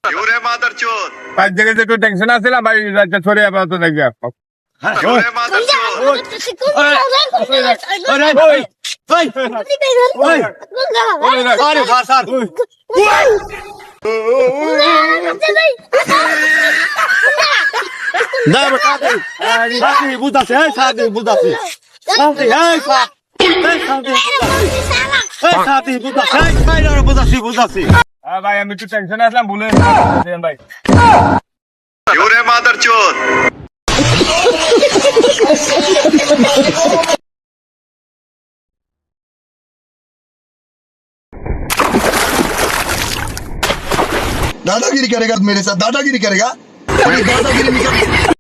Yure motherchod. ভাই দেখে যে একটু টেনশন আসছিলাম ভাই রাজ্যে ছড়ে যাবে তো দেখবি Yure motherchod. ভাই আমি একটু টেনশন আসলাম ভুলে ভাই Yure motherchod. दादागिरी करेगा मेरे साथ दादागिरी करेगा दादागिरी